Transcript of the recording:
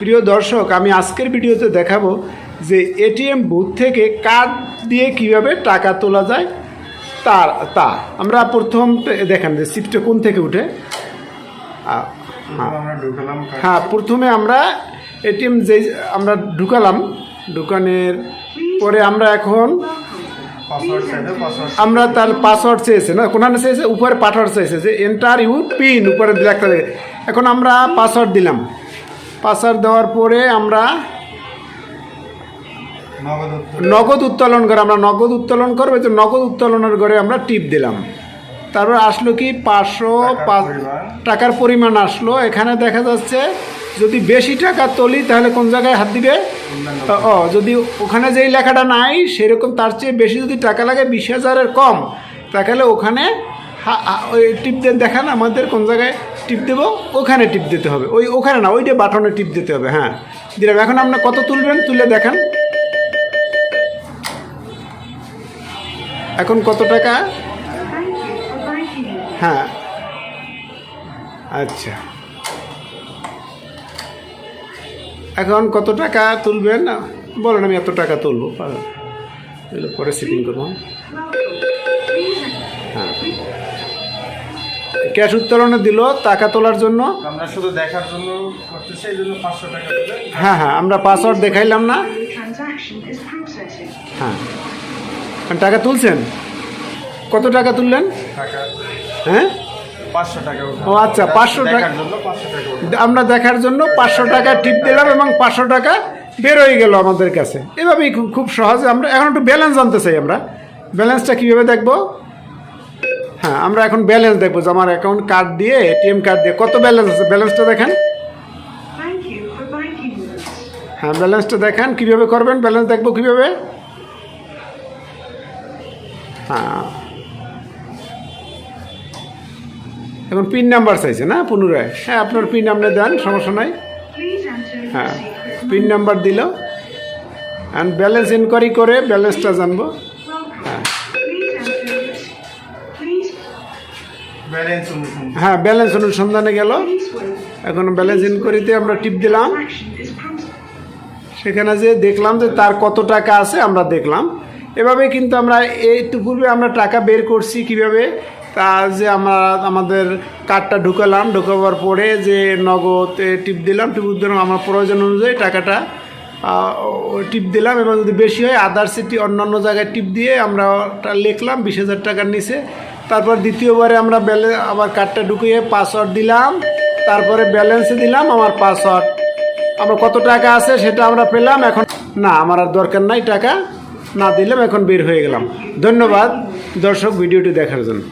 প্রিয় দর্শক, আমি আজকের ভিডিওতে দেখাবো যে এটিএম বুথ থেকে কার্ড দিয়ে কিভাবে টাকা তোলা যায়। তা আমরা প্রথম দেখেন যে সিটটা কোন থেকে উঠে। হ্যাঁ, প্রথমে আমরা এটিএম যে আমরা ঢুকালাম, ঢুকানোর পরে আমরা এখন আমরা তার পাসওয়ার্ড চেয়েছে না, কোনখানে চেয়েছে উপরে পাসওয়ার্ড চেয়েছে যে এন্টার ইউর পিন উপরে লেখা থাকে। এখন আমরা পাসওয়ার্ড দিলাম। পাসওয়ার্ড দেওয়ার পরে আমরা নগদ উত্তোলন করে আমরা নগদ উত্তোলন করবো, যে নগদ উত্তোলনের ঘরে আমরা টিপ দিলাম। তারপর আসলো কি 505 টাকার পরিমাণ আসলো। এখানে দেখা যাচ্ছে যদি বেশি টাকা তুলি তাহলে কোন জায়গায় হাত দিবে, যদি ওখানে যেই লেখাটা নাই সেরকম তার চেয়ে বেশি যদি টাকা লাগে 20,000-এর কম, তাহলে ওখানে ওই টিপ দিয়ে দেখান আমাদের কোন জায়গায় টিপ দেবো, ওখানে টিপ দিতে হবে। ওখানে না, ওইটা বাটনে টিপ দিতে হবে। হ্যাঁ, দিলাম। এখন আপনি কত তুলবেন তুলে দেখান। এখন কত টাকা? হ্যাঁ, আচ্ছা, এখন কত টাকা তুলবেন বলেন। আমি এত টাকা তুলবো, পরে সেটিং করবো। হ্যাঁ, ক্যাশ উত্তোলনে দিল টাকা তোলার জন্য, আমরা শুধু দেখার জন্য করতেছি, এই জন্য 500 টাকা দিলে। হ্যাঁ হ্যাঁ, আমরা পাসওয়ার্ড দেখাইলাম না। হ্যাঁ, টাকা তুলছেন। কত টাকা তুললেন? টাকা হ্যাঁ, 500 টাকা। ও আচ্ছা, 500 টাকা আমরা দেখার জন্য 500 টাকা টিপ দিলাম এবং 500 টাকা বের হয়ে গেল আমাদের কাছে। এভাবেই খুব সহজে আমরা এখন একটু ব্যালেন্স জানতে চাই। আমরা ব্যালেন্সটা কীভাবে দেখবো? হ্যাঁ, আমরা এখন ব্যালেন্স দেখবো যে আমার অ্যাকাউন্ট কার্ড দিয়ে, এটিএম কার্ড দিয়ে কত ব্যালেন্স আছে, ব্যালেন্সটা দেখেন। হ্যাঁ, ব্যালেন্সটা দেখান। কীভাবে করবেন ব্যালেন্স দেখবো কীভাবে? হ্যাঁ, এখন পিন নাম্বার চাইছে না পুনরায়। হ্যাঁ, আপনার পিন আপনি দেন, সমস্যা নাই। হ্যাঁ, পিন নাম্বার দিল। অ্যান্ড ব্যালেন্স ইনকোয়ারি করে ব্যালেন্সটা জানবো। হ্যাঁ হ্যাঁ, ব্যালেন্স অনুসন্ধানে গেল। এখন ব্যালেন্স ইনকোয়ারিতে আমরা টিপ দিলাম। সেখানে যে দেখলাম যে তার কত টাকা আছে আমরা দেখলাম। এভাবে কিন্তু আমরা একটু পূর্বে আমরা টাকা বের করছি কিভাবে। তা যে আমরা আমাদের কার্ডটা ঢুকালাম, ঢুকাবার পরে যে নগদ টিপ দিলাম, আমার প্রয়োজন অনুযায়ী টাকাটা টিপ দিলাম। এবং যদি বেশি হয় আদার্স অন্যান্য জায়গায় টিপ দিয়ে আমরা লিখলাম 20,000 টাকার নিচে। তারপর দ্বিতীয়বারে আমরা আবার কার্ডটা ঢুকিয়ে পাসওয়ার্ড দিলাম, তারপরে ব্যালেন্সে দিলাম আমার পাসওয়ার্ড। আমার কত টাকা আছে সেটা আমরা পেলাম। এখন না, আমার আর দরকার নাই, টাকা না দিলাম, এখন বের হয়ে গেলাম। ধন্যবাদ দর্শক ভিডিওটি দেখার জন্য।